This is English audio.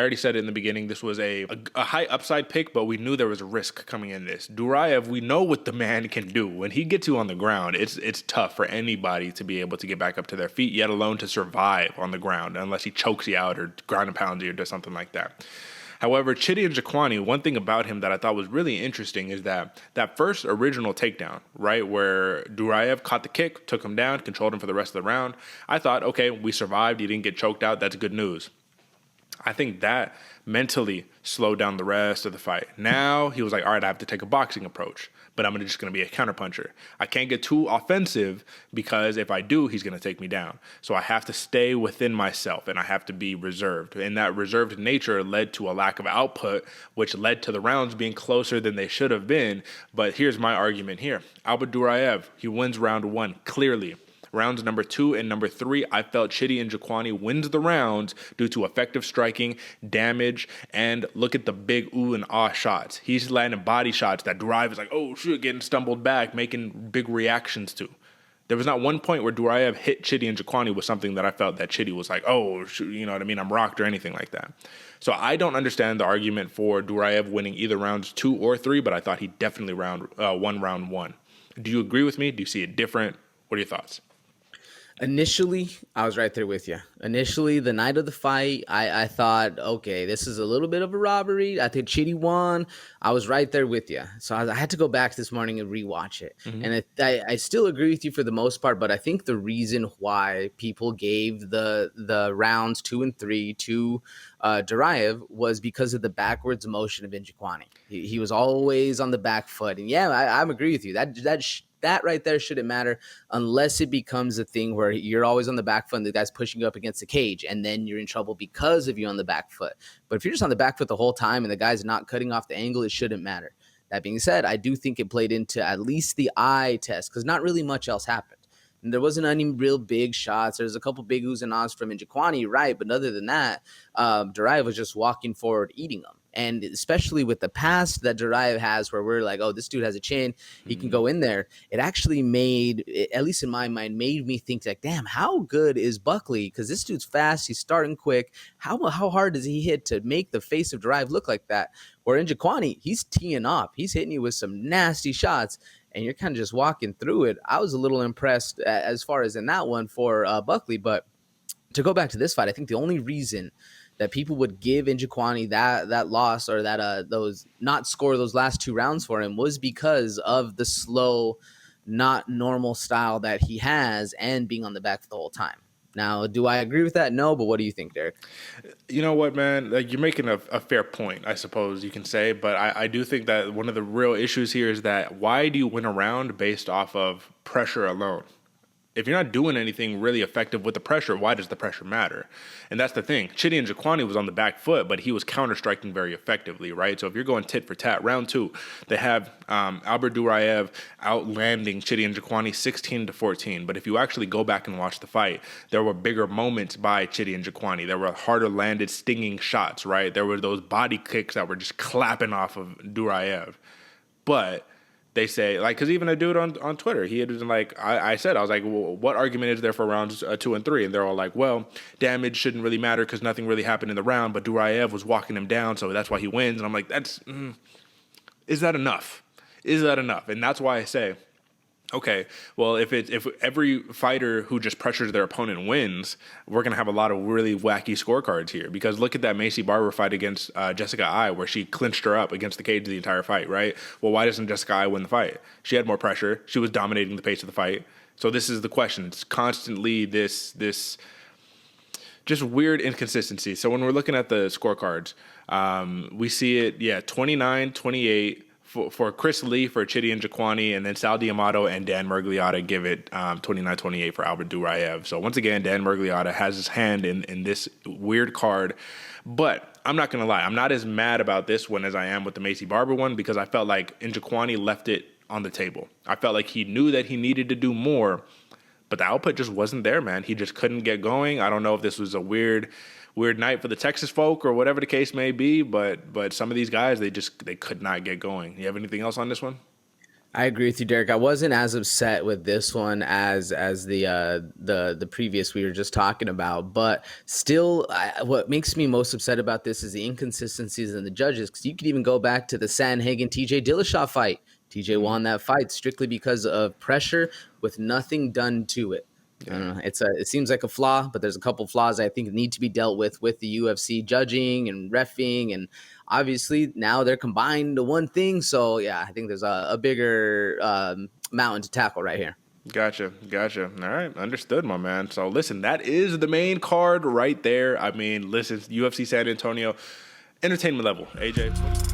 I already said it in the beginning. This was a high upside pick, but we knew there was a risk coming in this. Duraev, we know what the man can do. When he gets you on the ground, it's tough for anybody to be able to get back up to their feet, yet alone to survive on the ground, unless he chokes you out or ground and pounds you or does something like that. However, Njokuani, one thing about him that I thought was really interesting is that first original takedown, right, where Duraev caught the kick, took him down, controlled him for the rest of the round. I thought, okay, we survived. He didn't get choked out. That's good news. I think that mentally slowed down the rest of the fight. Now he was like, all right, I have to take a boxing approach, but I'm just going to be a counterpuncher. I can't get too offensive because if I do, he's going to take me down. So I have to stay within myself and I have to be reserved. And that reserved nature led to a lack of output, which led to the rounds being closer than they should have been. But here's my argument here. Albert Duraev, he wins round 1 clearly. Rounds number 2 and number 3, I felt Njokuani wins the rounds due to effective striking, damage, and look at the big ooh and ah shots. He's landing body shots that Duraev is like, oh shit, getting stumbled back, making big reactions to. There was not one point where Duraev hit Njokuani with something that I felt that Chidi was like, oh, you know what I mean, I'm rocked or anything like that. So I don't understand the argument for Duraev winning either rounds 2 or 3, but I thought he definitely won round 1. Do you agree with me? Do you see it different? What are your thoughts? Initially, I was right there with you. Initially, the night of the fight, I thought, okay, this is a little bit of a robbery. I think Chidi won. I was right there with you. So I had to go back this morning and rewatch it. Mm-hmm. And I still agree with you for the most part, but I think the reason why people gave the rounds 2 and 3 to Duraev was because of the backwards motion of Njokuani. He was always on the back foot. And yeah, I agree with you. That right there shouldn't matter unless it becomes a thing where you're always on the back foot and the guy's pushing you up against the cage and then you're in trouble because of you on the back foot. But if you're just on the back foot the whole time and the guy's not cutting off the angle, it shouldn't matter. That being said, I do think it played into at least the eye test because not really much else happened. And there wasn't any real big shots. There's a couple big oohs and ahs from Njokuani, right? But other than that, Duraev was just walking forward, eating them. And especially with the past that Duraev has where we're like, oh, this dude has a chin, he can go in there. It actually made, at least in my mind, made me think like, damn, how good is Buckley? Because this dude's fast. He's starting quick. How hard does he hit to make the face of Duraev look like that? Where Njokuani, he's teeing off. He's hitting you with some nasty shots. And you're kind of just walking through it. I was a little impressed as far as in that one for Buckley. But to go back to this fight, I think the only reason that people would give Njokuani that loss or that those not score those last 2 rounds for him was because of the slow, not normal style that he has and being on the back the whole time. Now, do I agree with that? No, but what do you think, Derek? You know what, man? Like, you're making a fair point, I suppose you can say, but I do think that one of the real issues here is that why do you win a round based off of pressure alone? If you're not doing anything really effective with the pressure, why does the pressure matter? And that's the thing. Njokuani was on the back foot, but he was counter-striking very effectively, right? So if you're going tit for tat, round 2, they have Albert Duraev outlanding Njokuani 16-14. But if you actually go back and watch the fight, there were bigger moments by Njokuani. There were harder landed, stinging shots, right? There were those body kicks that were just clapping off of Duraev. But they say, like, because even a dude on Twitter, he had been like, I was like, well, what argument is there for rounds 2 and 3? And they're all like, well, damage shouldn't really matter because nothing really happened in the round, but Duraev was walking him down, so that's why he wins. And I'm like, is that enough? Is that enough? And that's why I say, okay, well, if every fighter who just pressures their opponent wins, we're going to have a lot of really wacky scorecards here. Because look at that Macy Barber fight against Jessica Ai, where she clinched her up against the cage the entire fight, right? Well, why doesn't Jessica Ai win the fight? She had more pressure. She was dominating the pace of the fight. So this is the question. It's constantly this just weird inconsistency. So when we're looking at the scorecards, we see it, 29-28, for Chris Lee, for Njokuani, and then Sal D'Amato and Dan Miragliotta give it 29-28 for Albert Duraev. So once again, Dan Miragliotta has his hand in this weird card. But I'm not going to lie. I'm not as mad about this one as I am with the Macy Barber one because I felt like Njokuani left it on the table. I felt like he knew that he needed to do more, but the output just wasn't there, man. He just couldn't get going. I don't know if this was a weird night for the Texas folk or whatever the case may be, but some of these guys, they could not get going. You have anything else on this one? I agree with you, Derek. I wasn't as upset with this one as the previous we were just talking about, but still, what makes me most upset about this is the inconsistencies in the judges. Because you could even go back to the Sanhagen TJ Dillashaw fight. TJ Mm-hmm. won that fight strictly because of pressure with nothing done to it. I don't know. It seems like a flaw, but there's a couple flaws I think need to be dealt with the UFC judging and reffing, and obviously now they're combined to one thing. So yeah, I think there's a bigger mountain to tackle right here. Gotcha. All right, understood, my man. So listen, that is the main card right there. I mean, listen, UFC San Antonio, entertainment level. AJ.